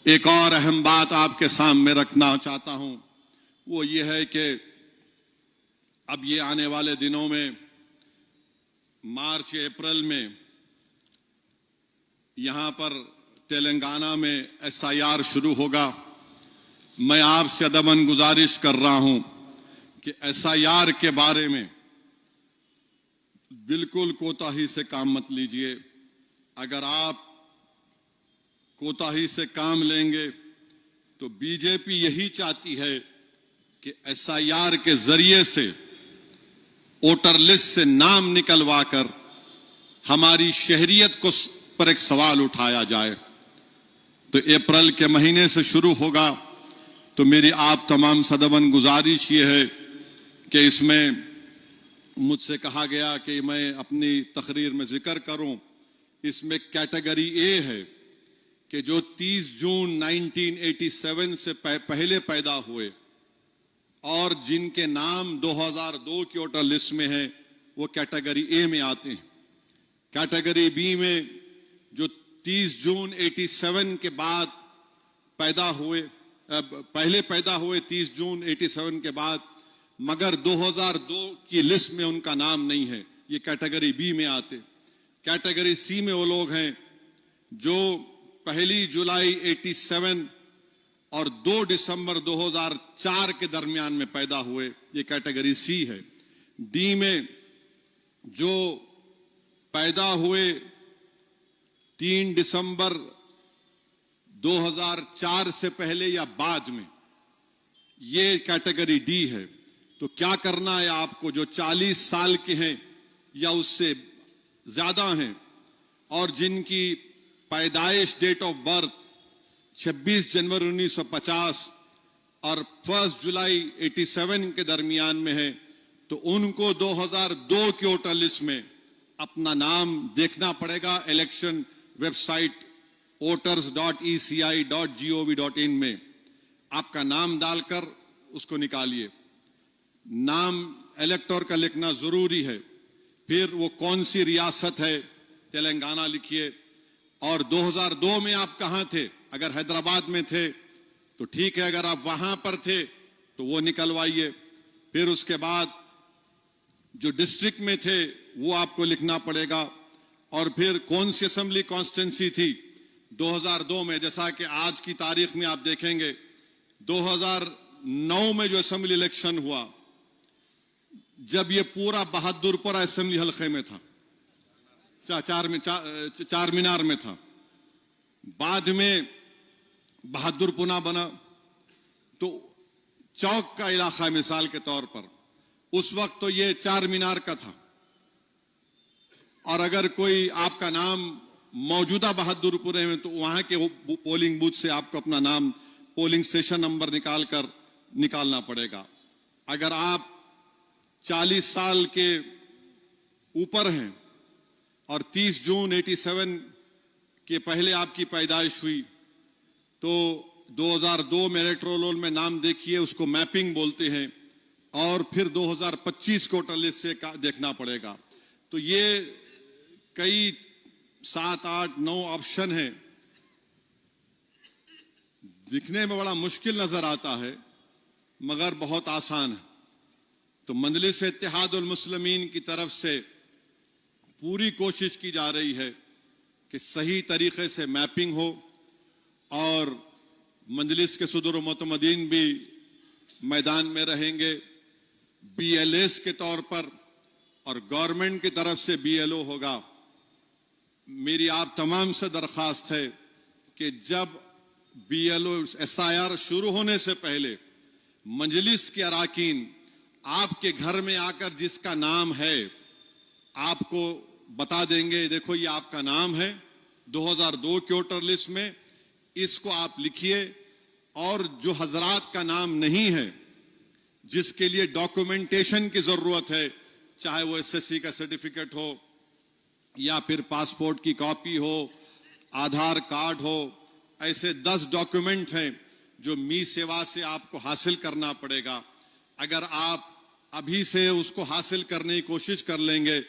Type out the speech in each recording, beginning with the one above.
ایک اور اہم بات آپ کے سامنے رکھنا چاہتا ہوں، وہ یہ ہے کہ اب یہ آنے والے دنوں میں مارچ اپریل میں یہاں پر تلنگانہ میں SIR شروع ہوگا۔ میں آپ سے ادباً گزارش کر رہا ہوں کہ SIR کے بارے میں بالکل کوتاہی سے کام مت لیجئے۔ اگر آپ کوتاہی سے کام لیں گے تو BJP یہی چاہتی ہے کہ SIR کے ذریعے سے ووٹر لسٹ سے نام نکلوا کر ہماری شہریت کو پر ایک سوال اٹھایا جائے۔ تو اپریل کے مہینے سے شروع ہوگا، تو میری آپ تمام صدباً گزارش یہ ہے کہ اس میں مجھ سے کہا گیا کہ میں اپنی تقریر میں ذکر کروں، اس میں کیٹیگری A ہے کہ جو 30 جون 1987 سے پہلے پیدا ہوئے اور جن کے نام 2002 کی ووٹر لسٹ میں ہیں، وہ کیٹیگری A میں آتے ہیں۔ کیٹیگری B میں جو 30 جون 87 کے بعد پہلے پیدا ہوئے 30 جون 87 کے بعد مگر 2002 کی لسٹ میں ان کا نام نہیں ہے، یہ کیٹیگری B میں آتے۔ کیٹیگری C میں وہ لوگ ہیں جو 1 جولائی 87 اور 2 دسمبر 2004 کے درمیان میں پیدا ہوئے، یہ کیٹیگری C ہے۔ D میں جو پیدا ہوئے 3 دسمبر 2004 سے پہلے یا بعد میں، یہ کیٹیگری D ہے۔ تو کیا کرنا ہے آپ کو؟ جو 40 سال کے ہیں یا اس سے زیادہ ہیں اور جن کی پیدائش ڈیٹ آف برتھ 26 جنوری 1950 اور 1 جولائی 87 کے درمیان میں ہے، تو ان کو 2002 کی ووٹر لسٹ میں اپنا نام دیکھنا پڑے گا۔ الیکشن ویب سائٹ voters.eci.gov.in میں آپ کا نام ڈال کر اس کو نکالیے۔ نام الیکٹور کا لکھنا ضروری ہے، پھر وہ کون سی ریاست ہے تلنگانہ لکھیے، اور 2002 میں آپ کہاں تھے۔ اگر حیدرآباد میں تھے تو ٹھیک ہے، اگر آپ وہاں پر تھے تو وہ نکلوائیے۔ پھر اس کے بعد جو ڈسٹرکٹ میں تھے وہ آپ کو لکھنا پڑے گا، اور پھر کون سی اسمبلی کانسٹیٹنسی تھی 2002 میں۔ جیسا کہ آج کی تاریخ میں آپ دیکھیں گے 2009 میں جو اسمبلی الیکشن ہوا، جب یہ پورا بہادر پورہ اسمبلی حلقے میں تھا، چار مینار میں تھا، بعد میں بہادر پونہ بنا تو چوک کا علاقہ مثال کے طور پر، اس وقت تو یہ 4 مینار کا تھا، اور اگر کوئی آپ کا نام موجودہ بہادر پورے میں تو وہاں کے پولنگ بوتھ سے آپ کو اپنا نام پولنگ اسٹیشن نمبر نکالنا پڑے گا۔ اگر آپ 40 سال کے اوپر ہیں اور 30 جون 87 کے پہلے آپ کی پیدائش ہوئی تو 2002 میں الیکٹورل رول میں نام دیکھیے، اس کو میپنگ بولتے ہیں، اور پھر 2025 کو ووٹر لسٹ سے دیکھنا پڑے گا۔ تو یہ کئی 7 8 9 آپشن ہیں، دکھنے میں بڑا مشکل نظر آتا ہے مگر بہت آسان ہے۔ تو مجلس اتحاد المسلمین کی طرف سے پوری کوشش کی جا رہی ہے کہ صحیح طریقے سے میپنگ ہو، اور مجلس کے صدر و معتمدین بھی میدان میں رہیں گے BLAs کے طور پر، اور گورنمنٹ کی طرف سے BLO ہوگا۔ میری آپ تمام سے درخواست ہے کہ جب BLO SIR شروع ہونے سے پہلے مجلس کے اراکین آپ کے گھر میں آ کر جس کا نام ہے آپ کو بتا دیں گے، دیکھو یہ آپ کا نام ہے 2002 کی ووٹر لسٹ میں، اس کو آپ لکھیے۔ اور جو حضرات کا نام نہیں ہے، جس کے لیے ڈاکومنٹیشن کی ضرورت ہے، چاہے وہ SSC کا سرٹیفکیٹ ہو یا پھر پاسپورٹ کی کاپی ہو، آدھار کارڈ ہو، ایسے 10 ڈاکومنٹ ہیں جو می سیوا سے آپ کو حاصل کرنا پڑے گا۔ اگر آپ ابھی سے اس کو حاصل کرنے کی کوشش کر لیں گے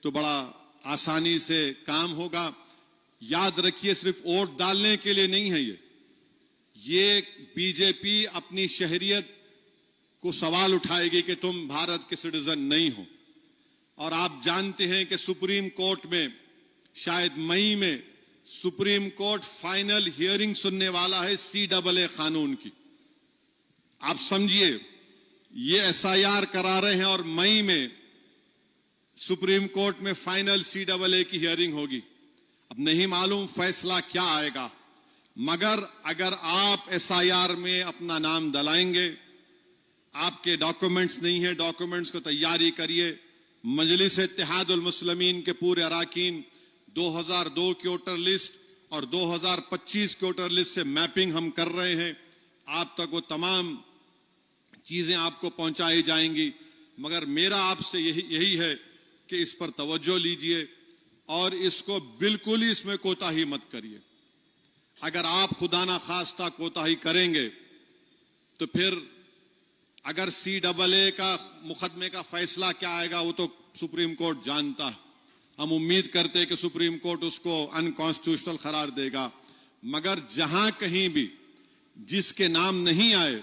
تو بڑا آسانی سے کام ہوگا۔ یاد رکھیے صرف ووٹ ڈالنے کے لیے نہیں ہے، یہ بی جے پی اپنی شہریت کو سوال اٹھائے گی کہ تم بھارت کے سٹیزن نہیں ہو. اور آپ جانتے ہیں کہ سپریم کورٹ میں شاید مئی میں سپریم کورٹ فائنل ہیئرنگ سننے والا ہے CAA قانون کی. آپ سمجھیے یہ SIR کرا رہے ہیں اور مئی میں سپریم کورٹ میں فائنل CAA کی ہیئرنگ ہوگی. اب نہیں معلوم فیصلہ کیا آئے گا، مگر اگر آپ SIR میں اپنا نام ڈلائیں گے، آپ کے ڈاکومنٹس نہیں ہیں، ڈاکومنٹس کو تیاری کریے. مجلس اتحاد المسلمین کے پورے اراکین 2002 کی ووٹر لسٹ اور 2025 کی ووٹر لسٹ سے میپنگ ہم کر رہے ہیں. آپ تک وہ تمام چیزیں آپ کو پہنچائی جائیں گی، مگر میرا آپ سے یہی ہے کہ اس پر توجہ لیجئے اور اس کو بالکل ہی اس میں کوتاہی مت کریے. اگر آپ خدا نہ خواستہ کوتاہی کریں گے تو پھر اگر CAA کا مقدمے کا فیصلہ کیا آئے گا وہ تو سپریم کورٹ جانتا ہے. ہم امید کرتے ہیں کہ سپریم کورٹ اس کو انکانسٹیٹیوشنل قرار دے گا، مگر جہاں کہیں بھی جس کے نام نہیں آئے،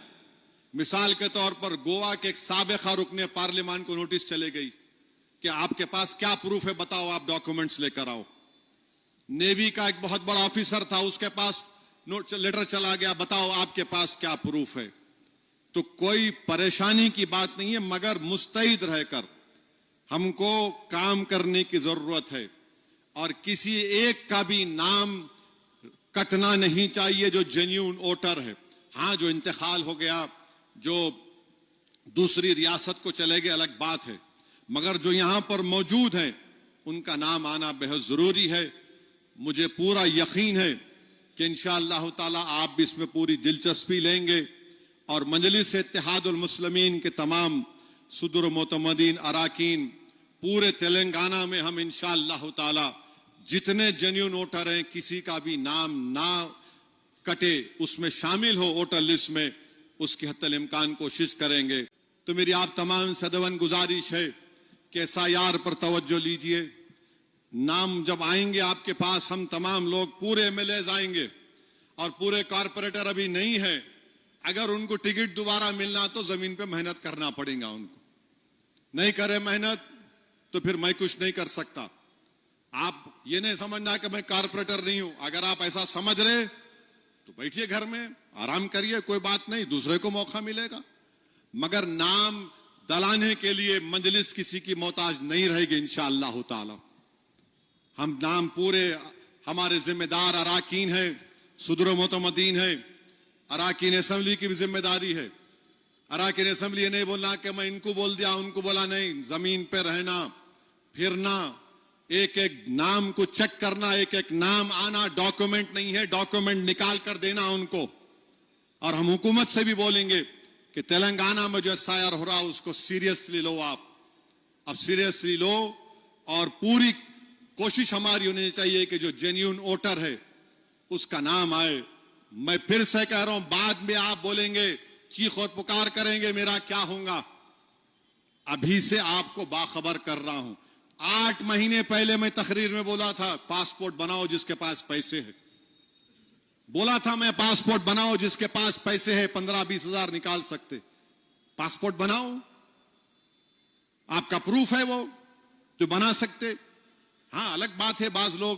مثال کے طور پر گوا کے ایک سابقہ رکن پارلیمان کو نوٹس چلے گئی کہ آپ کے پاس کیا پروف ہے، بتاؤ، آپ ڈاکومنٹس لے کر آؤ. نیوی کا ایک بہت بڑا آفیسر تھا، اس کے پاس لیٹر چلا گیا، بتاؤ آپ کے پاس کیا پروف ہے. تو کوئی پریشانی کی بات نہیں ہے، مگر مستعد رہ کر ہم کو کام کرنے کی ضرورت ہے اور کسی ایک کا بھی نام کٹنا نہیں چاہیے جو جینیون ووٹر ہے. ہاں، جو انتقال ہو گیا، جو دوسری ریاست کو چلے گئے، الگ بات ہے، مگر جو یہاں پر موجود ہیں ان کا نام آنا بہت ضروری ہے. مجھے پورا یقین ہے کہ انشاءاللہ تعالی آپ بھی اس میں پوری دلچسپی لیں گے اور مجلس اتحاد المسلمین کے تمام صدر معتمدین اراکین پورے تلنگانہ میں ہم انشاءاللہ تعالی جتنے جینیون ووٹر ہیں کسی کا بھی نام نہ کٹے، اس میں شامل ہو ووٹر لسٹ میں، اس کی حتی الامکان کوشش کریں گے. تو میری آپ تمام سے ادباً گزارش ہے کہ SIR پر توجہ لیجئے. نام جب آئیں گے آپ کے پاس، ہم تمام لوگ پورے MLAs آئیں گے اور پورے کارپوریٹر ابھی نہیں ہیں. اگر ان کو ٹکٹ دوبارہ ملنا تو زمین پہ محنت کرنا پڑے گا. ان کو نہیں کرے محنت تو پھر میں کچھ نہیں کر سکتا. آپ یہ نہیں سمجھنا کہ میں کارپوریٹر نہیں ہوں. اگر آپ ایسا سمجھ رہے تو بیٹھیے گھر میں، آرام کریے، کوئی بات نہیں، دوسرے کو موقع ملے گا. مگر نام دلانے کے لیے مجلس کسی کی محتاج نہیں رہے گی انشاءاللہ تعالی. ہم نام پورے ہمارے ذمہ دار اراکین ہیں، صدر و معتمدین ہیں. اراکین اسمبلی کی بھی ذمہ داری ہے. اراکین اسمبلی یہ نہیں بولنا کہ میں ان کو بول دیا ان کو بولا، نہیں، زمین پہ رہنا، پھرنا، ایک ایک نام کو چیک کرنا، ایک ایک نام آنا. ڈاکومنٹ نہیں ہے، ڈاکومنٹ نکال کر دینا ان کو. اور ہم حکومت سے بھی بولیں گے کہ تلنگانہ میں جو SIR ہو رہا اس کو سیریسلی لو. آپ اب سیریسلی لو اور پوری کوشش ہماری ہونی چاہیے کہ جو جینیون ووٹر ہے اس کا نام آئے. میں پھر سے کہہ رہا ہوں، بعد میں آپ بولیں گے، چیخ اور پکار کریں گے میرا کیا ہوگا. ابھی سے آپ کو باخبر کر رہا ہوں. 8 مہینے پہلے میں تقریر میں بولا تھا پاسپورٹ بناؤ جس کے پاس پیسے ہے. بولا تھا میں پاسپورٹ بناؤ جس کے پاس پیسے ہے، 15-20 ہزار نکال سکتے. پاسپورٹ بناؤ، آپ کا پروف ہے وہ تو بنا سکتے. ہاں، الگ بات ہے بعض لوگ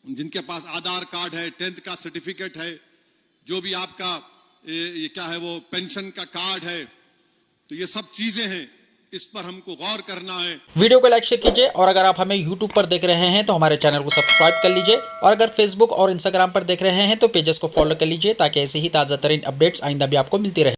جن کے پاس آدھار کارڈ ہے، 10th کا سرٹیفکیٹ ہے، جو بھی آپ کا یہ کیا ہے وہ پینشن کا کارڈ ہے، تو یہ سب چیزیں ہیں، اس پر ہم کو غور کرنا ہے. ویڈیو کو لائک شیئر کیجئے اور اگر آپ ہمیں YouTube پر دیکھ رہے ہیں تو ہمارے چینل کو سبسکرائب کر لیجئے اور اگر Facebook اور Instagram پر دیکھ رہے ہیں تو پیجز کو فالو کر لیجئے تاکہ ایسے ہی تازہ ترین اپڈیٹس آئندہ بھی آپ کو ملتی رہے.